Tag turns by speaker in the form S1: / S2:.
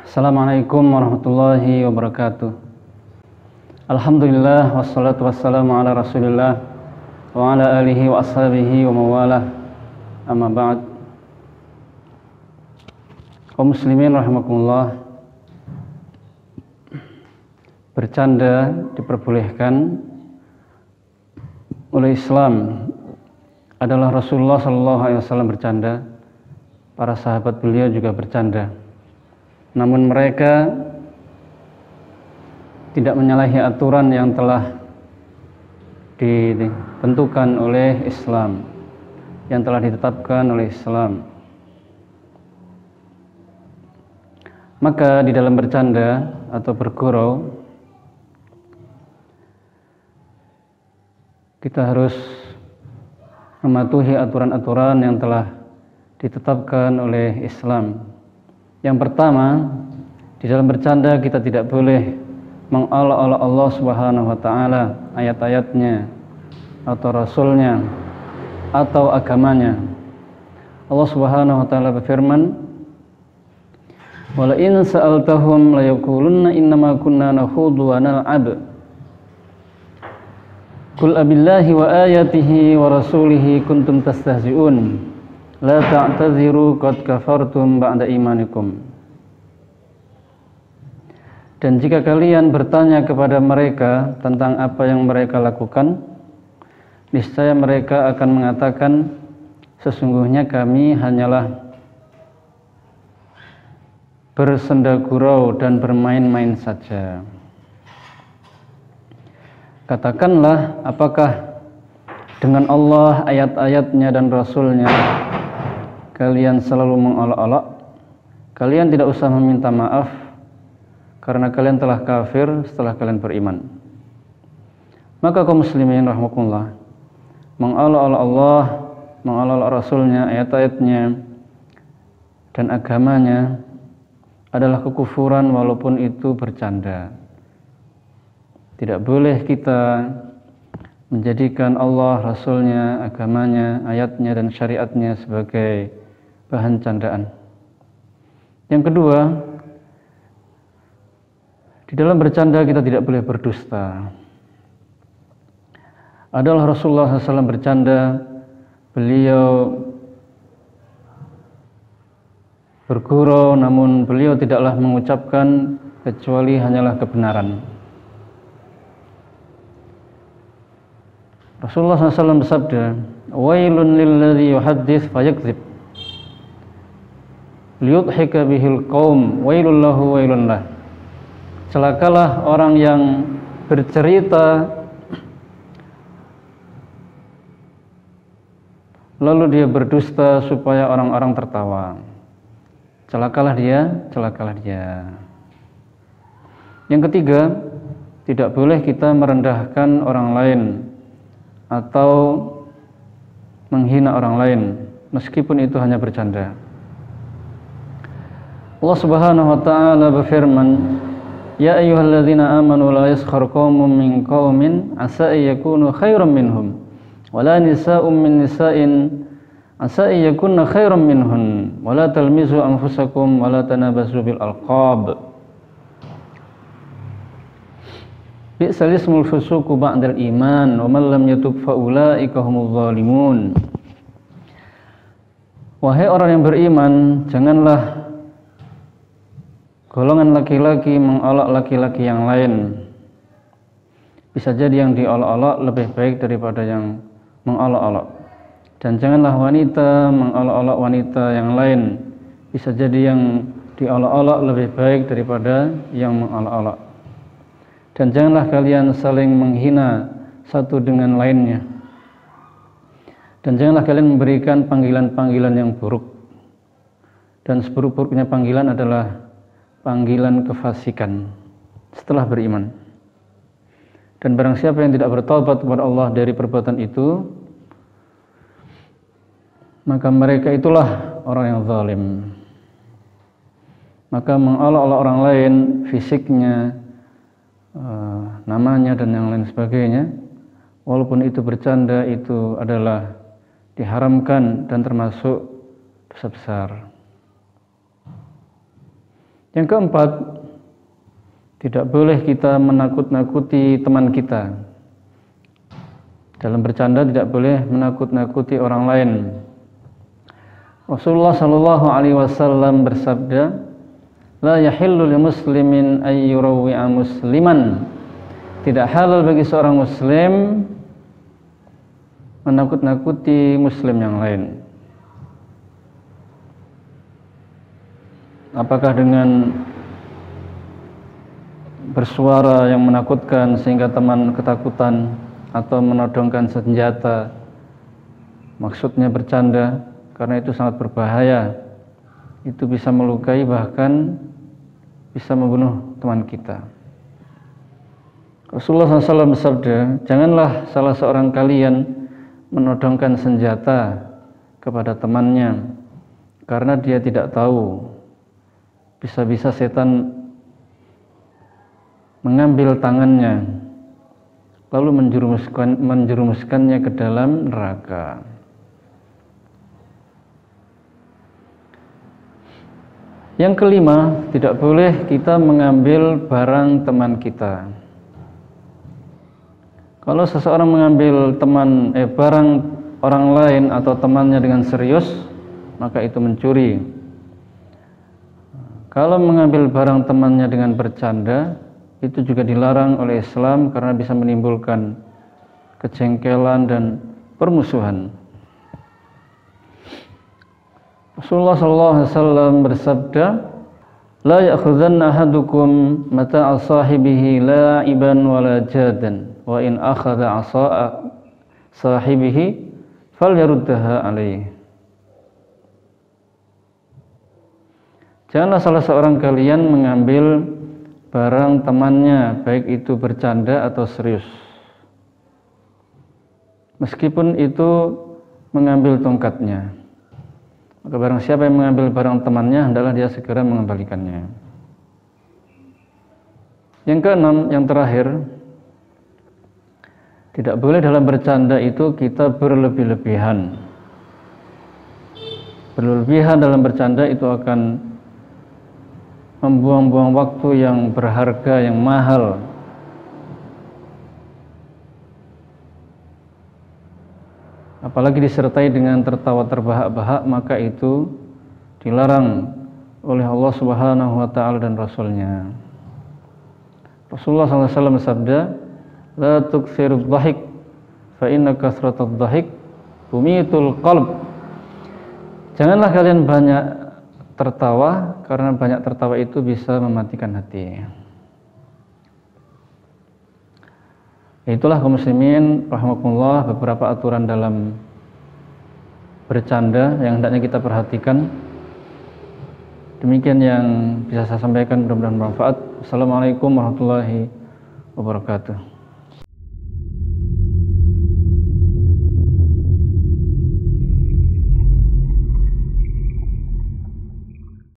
S1: Assalamualaikum warahmatullahi wabarakatuh. Alhamdulillah wassalatu wassalamu ala Rasulillah wa ala alihi wa ashabihi wa mawalah. Amma ba'd. Kaum muslimin rahimakumullah. Bercanda diperbolehkan oleh Islam. Adalah Rasulullah SAW bercanda, para sahabat beliau juga bercanda. Namun mereka tidak menyalahi aturan yang telah ditentukan oleh Islam, yang telah ditetapkan oleh Islam. Maka di dalam bercanda atau bergurau, kita harus mematuhi aturan-aturan yang telah ditetapkan oleh Islam. Yang pertama, di dalam bercanda kita tidak boleh mengolok-olok Allah Subhanahu wa taala, ayat-ayatnya atau rasulnya atau agamanya. Allah Subhanahu wa taala berfirman, "Wala in sa'altahum la yaqulunna innama kunna nakhudu wa nal'ab." Qul abillahi wa ayatihi wa rasulihi kuntum tastahzi'un la ta'tadziru qad kafartum ba'da imanikum. Dan jika kalian bertanya kepada mereka tentang apa yang mereka lakukan, niscaya mereka akan mengatakan, sesungguhnya kami hanyalah bersenda gurau dan bermain-main saja. Katakanlah, apakah dengan Allah, ayat-ayatnya dan Rasulnya kalian selalu mengolok-olok? Kalian tidak usah meminta maaf karena kalian telah kafir setelah kalian beriman. Maka kaum muslimin rahimakumullah, mengolok-olok Allah, mengolok-olok Rasulnya, ayat-ayatnya dan agamanya adalah kekufuran walaupun itu bercanda. Tidak boleh kita menjadikan Allah, Rasulnya, agamanya, ayatnya dan syariatnya sebagai bahan candaan. Yang kedua, di dalam bercanda kita tidak boleh berdusta. Adalah Rasulullah SAW bercanda, beliau bergurau namun beliau tidaklah mengucapkan kecuali hanyalah kebenaran. Rasulullah SAW bersabda, "Wailun lilladzi yuhaddits fayakdzib liyudhika bihil qaum, wailul lahu wailun lah." Celakalah orang yang bercerita lalu dia berdusta supaya orang-orang tertawa. Celakalah dia, celakalah dia. Yang ketiga, tidak boleh kita merendahkan orang lain atau menghina orang lain meskipun itu hanya bercanda. Allah Subhanahu wa taala berfirman, "Ya ayyuhalladzina amanu la yaskhar qaumun min qaumin asa yakunu khairan minhum wa la nisaa'un min nisa'in asa yakunna khairan minhun wa la talmizu anfusakum wa la tanabazu bil alqab. Bi'sal ismul fusuqu ba'dal iman wa man lam yatub fa ulaika humudz zalimun." Wahai orang yang beriman, janganlah golongan laki-laki mengolok laki-laki yang lain. Bisa jadi yang diolok-olok lebih baik daripada yang mengolok-olok. Dan janganlah wanita mengolok-olok wanita yang lain. Bisa jadi yang diolok-olok lebih baik daripada yang mengolok-olok. Dan janganlah kalian saling menghina satu dengan lainnya. Dan janganlah kalian memberikan panggilan-panggilan yang buruk. Dan seburuk-buruknya panggilan adalah panggilan kefasikan setelah beriman. Dan barang siapa yang tidak bertaubat kepada Allah dari perbuatan itu, maka mereka itulah orang yang zalim. Maka mengolok-olok orang lain, fisiknya, namanya dan yang lain sebagainya, walaupun itu bercanda, itu adalah diharamkan dan termasuk dosa besar. Yang keempat, tidak boleh kita menakut-nakuti teman kita. Dalam bercanda tidak boleh menakut-nakuti orang lain. Rasulullah sallallahu alaihi wasallam bersabda, "La yahillu lil muslimin ay yurawwi'a musliman." Tidak halal bagi seorang muslim menakut-nakuti muslim yang lain. Apakah dengan bersuara yang menakutkan sehingga teman ketakutan, atau menodongkan senjata, maksudnya bercanda, karena itu sangat berbahaya. Itu bisa melukai, bahkan bisa membunuh teman kita. Rasulullah SAW bersabda, janganlah salah seorang kalian menodongkan senjata kepada temannya, karena dia tidak tahu, bisa-bisa setan mengambil tangannya lalu menjerumuskannya ke dalam neraka. Yang kelima, tidak boleh kita mengambil barang teman kita. Kalau seseorang mengambil barang orang lain atau temannya dengan serius, maka itu mencuri. Kalau mengambil barang temannya dengan bercanda, itu juga dilarang oleh Islam karena bisa menimbulkan kejengkelan dan permusuhan. Rasulullah SAW bersabda, "La ya'khudhanna ahadukum mata'a sahibihi la'iban wa la jadan, wa in akhadha 'asa'a sahibihi falyaruddaha 'alaihi." Janganlah salah seorang kalian mengambil barang temannya, baik itu bercanda atau serius. Meskipun itu mengambil tongkatnya, maka barang siapa yang mengambil barang temannya, hendaklah dia segera mengembalikannya. Yang keenam, yang terakhir, tidak boleh dalam bercanda itu kita berlebih-lebihan. Berlebihan dalam bercanda itu akan membuang-buang waktu yang berharga, yang mahal. Apalagi disertai dengan tertawa terbahak-bahak, maka itu dilarang oleh Allah Subhanahu wa ta'ala dan Rasulnya. Rasulullah SAW bersabda, "La tuktsirudz dhahik, fa inna kathratadz dhahik tumitul qalb." Janganlah kalian banyak tertawa, karena banyak tertawa itu bisa mematikan hati. Itulah kaum muslimin rahimakumullah, beberapa aturan dalam bercanda yang hendaknya kita perhatikan. Demikian yang bisa saya sampaikan, mudah-mudahan bermanfaat. Assalamualaikum warahmatullahi wabarakatuh.